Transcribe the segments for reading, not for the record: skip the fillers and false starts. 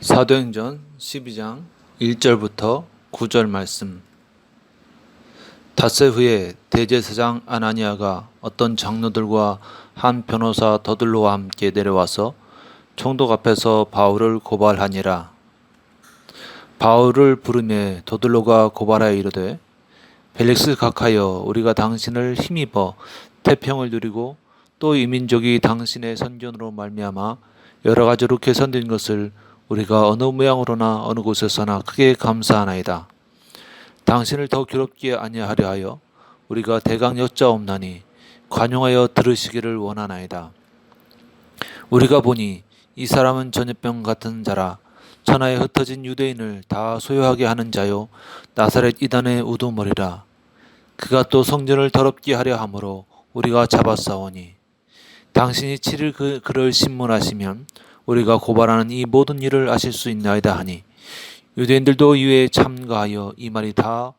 사도행전 12장 1절부터 9절 말씀. 닷새 후에 대제사장 아나니아가 어떤 장로들과 한 변호사 더들로와 함께 내려와서 총독 앞에서 바울을 고발하니라. 바울을 부르매 더들로가 고발하여 이르되, 벨릭스 각하여, 우리가 당신을 힘입어 태평을 누리고 또 이 민족이 당신의 선견으로 말미암아 여러 가지로 개선된 것을 우리가 어느 모양으로나 어느 곳에서나 크게 감사하나이다. 당신을 더 괴롭게 아니하려 하여 우리가 대강 여짜옵나니 관용하여 들으시기를 원하나이다. 우리가 보니 이 사람은 전염병 같은 자라. 천하에 흩어진 유대인을 다 소유하게 하는 자요, 나사렛 이단의 우두머리라. 그가 또 성전을 더럽게 하려 함으로 우리가 잡았사오니, 당신이 7일 그를 신문하시면 우리가 고발하는 이 모든 일을 아실 수 있나이다 하니, 유대인들도 이에 참가하여 이 말이 다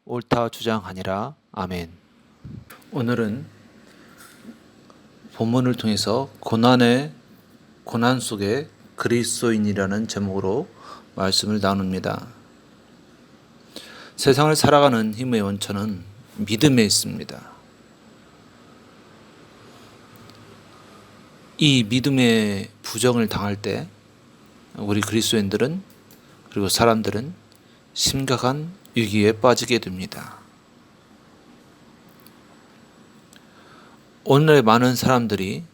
옳다 주장하니라. 아멘. 오늘은 본문을 통해서 고난 속에 그리스도인이라는 제목으로 말씀을 나눕니다. 세상을 살아가는 힘의 원천은 믿음에 있습니다. 이 믿음의 부정을 당할 때 우리 그리스도인들은, 그리고 사람들은 심각한 위기에 빠지게 됩니다. 오늘의 많은 사람들이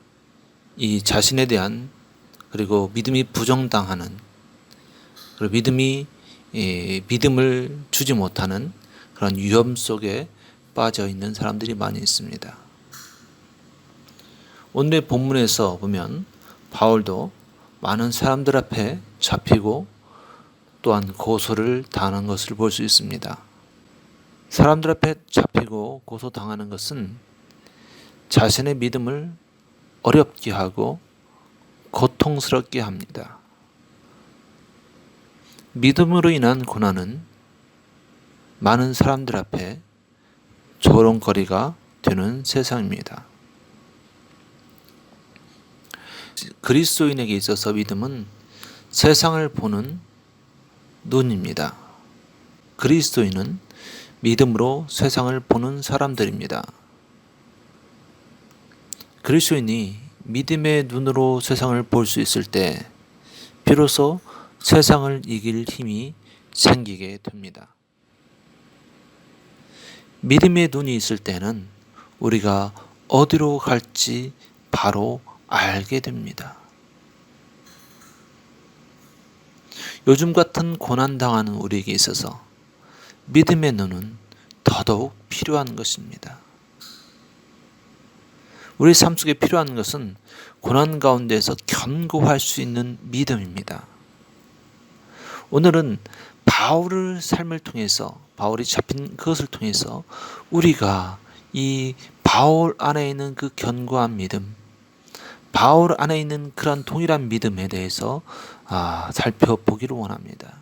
이 자신에 대한, 그리고 믿음이 부정당하는, 그리고 믿음을 주지 못하는 그런 위험 속에 빠져 있는 사람들이 많이 있습니다. 오늘의 본문에서 보면 바울도 많은 사람들 앞에 잡히고 또한 고소를 당하는 것을 볼 수 있습니다. 사람들 앞에 잡히고 고소당하는 것은 자신의 믿음을 어렵게 하고 고통스럽게 합니다. 믿음으로 인한 고난은 많은 사람들 앞에 조롱거리가 되는 세상입니다. 그리스도인에게 있어서 믿음은 세상을 보는 눈입니다. 그리스도인은 믿음으로 세상을 보는 사람들입니다. 그리스도인이 믿음의 눈으로 세상을 볼 수 있을 때 비로소 세상을 이길 힘이 생기게 됩니다. 믿음의 눈이 있을 때는 우리가 어디로 갈지 바로 알게 됩니다. 요즘 같은 고난당하는 우리에게 있어서 믿음의 눈은 더더욱 필요한 것입니다. 우리 삶 속에 필요한 것은 고난 가운데에서 견고할 수 있는 믿음입니다. 오늘은 바울의 삶을 통해서, 바울이 잡힌 그것을 통해서 우리가 이 바울 안에 있는 그 견고한 믿음, 바울 안에 있는 그런 동일한 믿음에 대해서 살펴보기를 원합니다.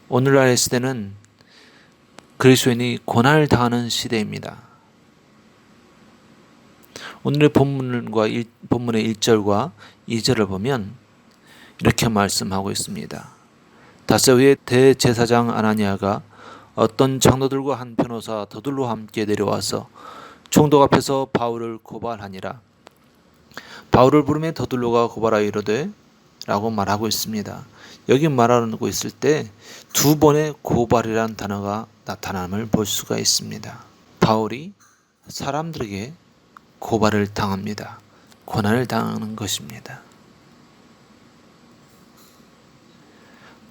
오늘날의 시대는 그리스도인이 고난을 당하는 시대입니다. 오늘의 본문의 1절과 2절을 보면 이렇게 말씀하고 있습니다. 닷새 후에 대제사장 아나니아가 어떤 장로들과 한 변호사 더들로와 함께 내려와서 총독 앞에서 바울을 고발하니라. 바울을 부르매 더들로가 고발하여 이르되 라고 말하고 있습니다. 여기 말하고 있을 때 두 번의 고발이라는 단어가 나타남을 볼 수가 있습니다. 바울이 사람들에게 고발을 당합니다. 고난을 당하는 것입니다.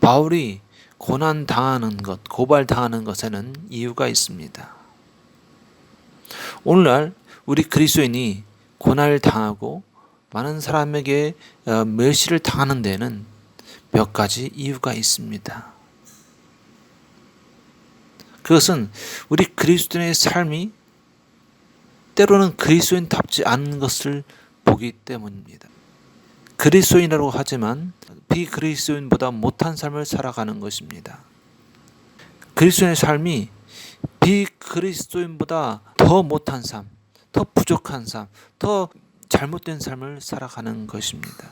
바울이 고난 당하는 것, 고발 당하는 것에는 이유가 있습니다. 오늘날 우리 그리스도인이 고난을 당하고 많은 사람에게 멸시를 당하는 데는 몇 가지 이유가 있습니다. 그것은 우리 그리스도인의 삶이 때로는 그리스도인답지 않은 것을 보기 때문입니다. 그리스도인이라고 하지만 비그리스도인보다 못한 삶을 살아가는 것입니다. 그리스도인의 삶이 비그리스도인보다 더 못한 삶, 더 부족한 삶, 더 잘못된 삶을 살아가는 것입니다.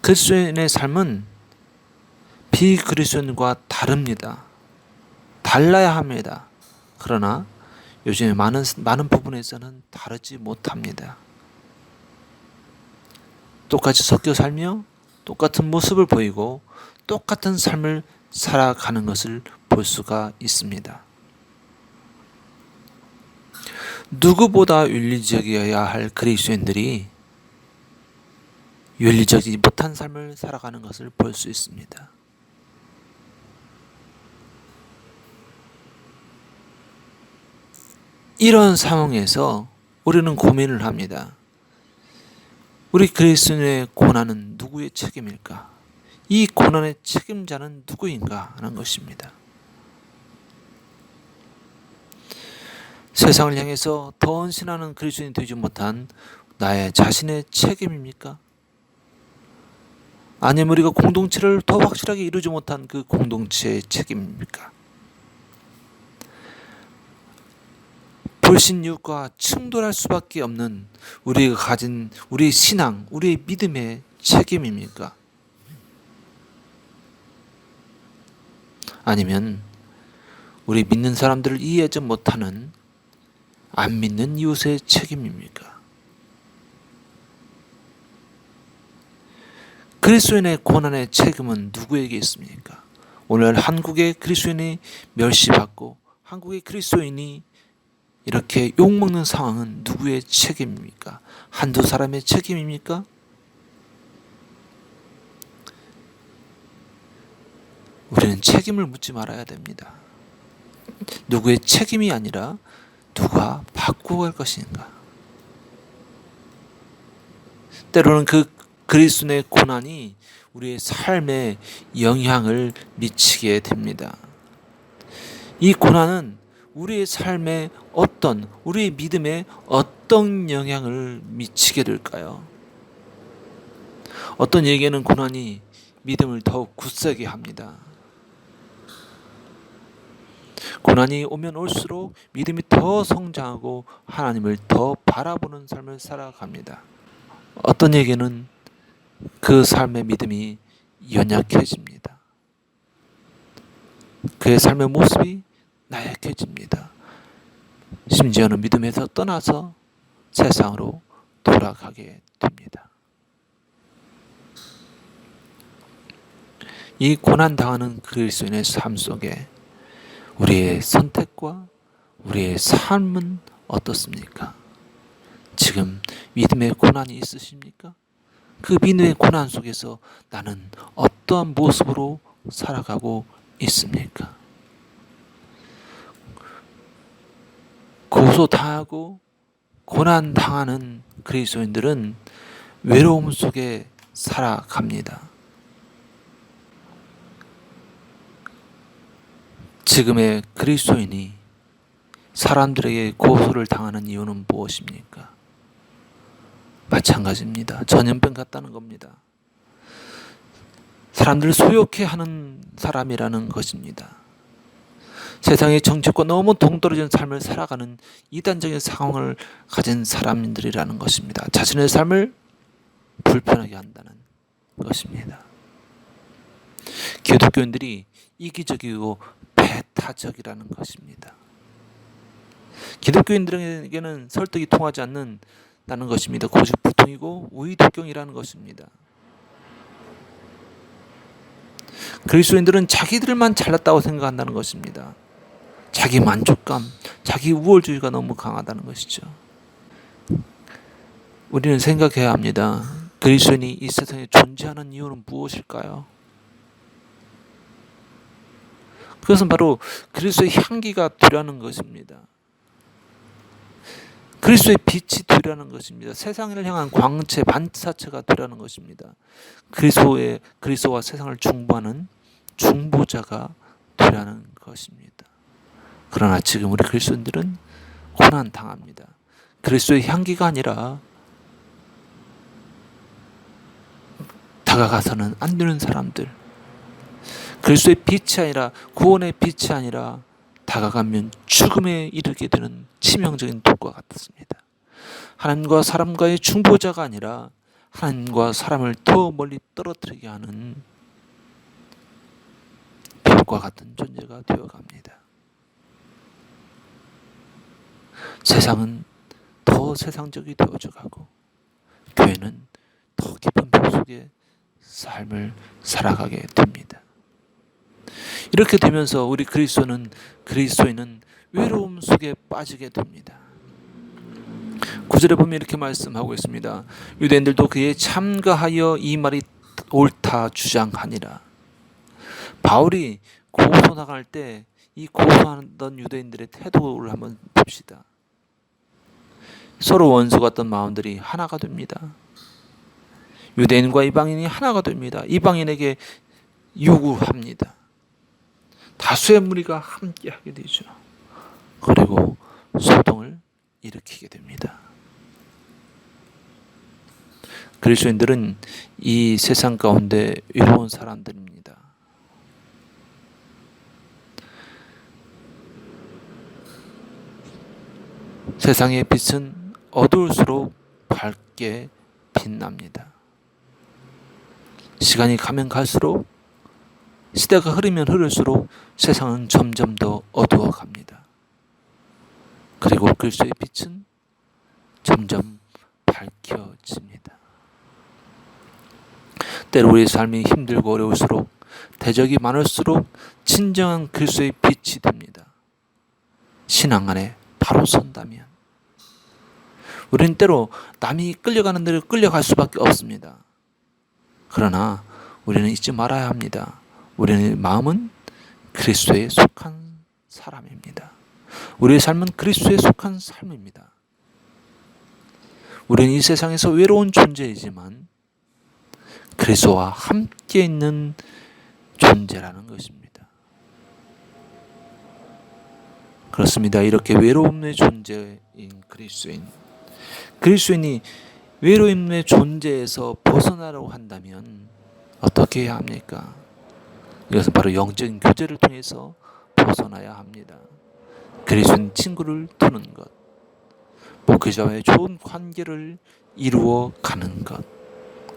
그리스도인의 삶은 비그리스도인과 다릅니다. 달라야 합니다. 그러나 요즘에 많은 부분에서는 다르지 못합니다. 똑같이 섞여 살며 똑같은 모습을 보이고 똑같은 삶을 살아가는 것을 볼 수가 있습니다. 누구보다 윤리적이어야 할 그리스도인들이 윤리적이지 못한 삶을 살아가는 것을 볼 수 있습니다. 이런 상황에서 우리는 고민을 합니다. 우리 그리스도인의 고난은 누구의 책임일까? 이 고난의 책임자는 누구인가 하는 것입니다. 세상을 향해서 더 헌신하는 그리스도인이 되지 못한 나의 자신의 책임입니까? 아니면 우리가 공동체를 더 확실하게 이루지 못한 그 공동체의 책임입니까? 불신율과 충돌할 수밖에 없는 우리가 가진 우리의 신앙, 우리의 믿음의 책임입니까? 아니면 우리 믿는 사람들을 이해하지 못하는 안 믿는 이웃의 책임입니까? 그리스도인의 고난의 책임은 누구에게 있습니까? 오늘 한국의 그리스도인이 멸시받고 한국의 그리스도인이 이렇게 욕먹는 상황은 누구의 책임입니까? 한두 사람의 책임입니까? 우리는 책임을 묻지 말아야 됩니다. 누구의 책임이 아니라 누가 바꾸어갈 것인가? 때로는 그 그리스도의 고난이 우리의 삶에 영향을 미치게 됩니다. 이 고난은 우리의 삶에 우리의 믿음에 어떤 영향을 미치게 될까요? 어떤 이에게는 고난이 믿음을 더욱 굳세게 합니다. 고난이 오면 올수록 믿음이 더 성장하고 하나님을 더 바라보는 삶을 살아갑니다. 어떤 이에게는 그 삶의 믿음이 연약해집니다. 그의 삶의 모습이 나약해집니다. 심지어는 믿음에서 떠나서 세상으로 돌아가게 됩니다. 이 고난당하는 그리스도인의 삶 속에 우리의 선택과 우리의 삶은 어떻습니까? 지금 믿음의 고난이 있으십니까? 그 믿음의 고난 속에서 나는 어떠한 모습으로 살아가고 있습니까? 고소당하고 고난당하는 그리스도인들은 외로움 속에 살아갑니다. 지금의 그리스도인이 사람들에게 고소를 당하는 이유는 무엇입니까? 마찬가지입니다. 전염병 같다는 겁니다. 사람들을 소욕해 하는 사람이라는 것입니다. 세상의 정책과 너무 동떨어진 삶을 살아가는 이단적인 상황을 가진 사람들이라는 것입니다. 자신의 삶을 불편하게 한다는 것입니다. 기독교인들이 이기적이고 배타적이라는 것입니다. 기독교인들에게는 설득이 통하지 않는다는 것입니다. 고집불통이고 우유독경이라는 것입니다. 그리스도인들은 자기들만 잘났다고 생각한다는 것입니다. 자기 만족감, 자기 우월주의가 너무 강하다는 것이죠. 우리는 생각해야 합니다. 그리스도인이 이 세상에 존재하는 이유는 무엇일까요? 그것은 바로 그리스도의 향기가 되라는 것입니다. 그리스도의 빛이 되라는 것입니다. 세상을 향한 광채, 반사체가 되라는 것입니다. 그리스도와 세상을 중보하는 중보자가 되라는 것입니다. 그러나 지금 우리 그리스도인들은 고난 당합니다. 그리스도의 향기가 아니라 다가가서는 안 되는 사람들, 그리스도의 빛이 아니라 구원의 빛이 아니라 다가가면 죽음에 이르게 되는 치명적인 독과 같습니다. 하나님과 사람과의 중보자가 아니라 하나님과 사람을 더 멀리 떨어뜨리게 하는 벽과 같은 존재가 되어갑니다. 세상은 더 세상적이 되어져가고 교회는 더 깊은 벽 속에 삶을 살아가게 됩니다. 이렇게 되면서 우리 그리스도인은 외로움 속에 빠지게 됩니다. 9절에 보면 이렇게 말씀하고 있습니다. 유대인들도 그에 참가하여 이 말이 옳다 주장하니라. 바울이 고소 나갈 때 이 고소하던 유대인들의 태도를 한번 봅시다. 서로 원수 같던 마음들이 하나가 됩니다. 유대인과 이방인이 하나가 됩니다. 이방인에게 요구합니다. 다수의 무리가 함께 하게 되죠. 그리고 소동을 일으키게 됩니다. 그리스도인들은 이 세상 가운데 외로운 사람들입니다. 세상의 빛은 어두울수록 밝게 빛납니다. 시간이 가면 갈수록, 시대가 흐르면 흐를수록 세상은 점점 더 어두워 갑니다. 그리고 그리스도의 빛은 점점 밝혀집니다. 때로 우리의 삶이 힘들고 어려울수록, 대적이 많을수록 진정한 그리스도의 빛이 됩니다. 신앙 안에 바로 선다면 우리는 때로 남이 끌려가는 대로 끌려갈 수밖에 없습니다. 그러나 우리는 잊지 말아야 합니다. 우리의 마음은 그리스도에 속한 사람입니다. 우리의 삶은 그리스도에 속한 삶입니다. 우리는 이 세상에서 외로운 존재이지만 그리스도와 함께 있는 존재라는 것입니다. 그렇습니다. 이렇게 외로움의 존재인 그리스도인이 외로움의 존재에서 벗어나려고 한다면 어떻게 해야 합니까? 이것은 바로 영적인 교제를 통해서 벗어나야 합니다. 그리스도인 친구를 두는 것, 목회자와의 좋은 관계를 이루어 가는 것,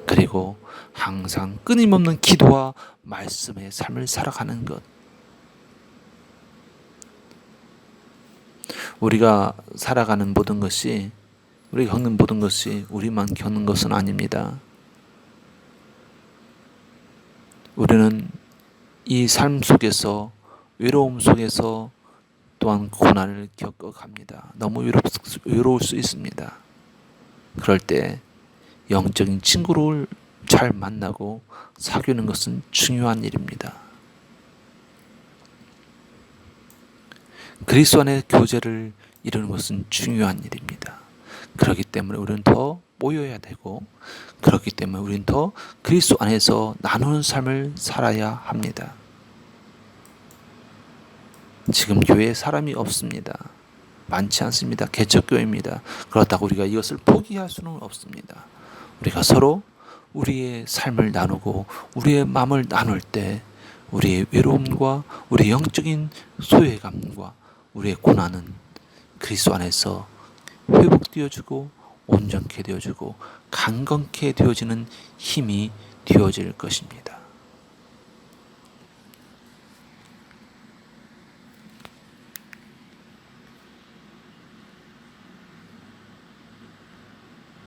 그리고 항상 끊임없는 기도와 말씀의 삶을 살아가는 것. 우리가 살아가는 모든 것이, 우리가 겪는 모든 것이 우리만 겪는 것은 아닙니다. 우리는 이 삶 속에서, 외로움 속에서 또한 고난을 겪어갑니다. 너무 외로울 수 있습니다. 그럴 때 영적인 친구를 잘 만나고 사귀는 것은 중요한 일입니다. 그리스도 안의 교제를 이루는 것은 중요한 일입니다. 그렇기 때문에 우리는 더 모여야 되고, 그렇기 때문에 우리는 더 그리스도 안에서 나누는 삶을 살아야 합니다. 지금 교회에 사람이 없습니다. 많지 않습니다. 개척교회입니다. 그렇다고 우리가 이것을 포기할 수는 없습니다. 우리가 서로 우리의 삶을 나누고 우리의 마음을 나눌 때 우리의 외로움과 우리의 영적인 소외감과 우리의 고난은 그리스도 안에서 회복되어지고 온전케 되어지고 강건케 되어지는 힘이 되어질 것입니다.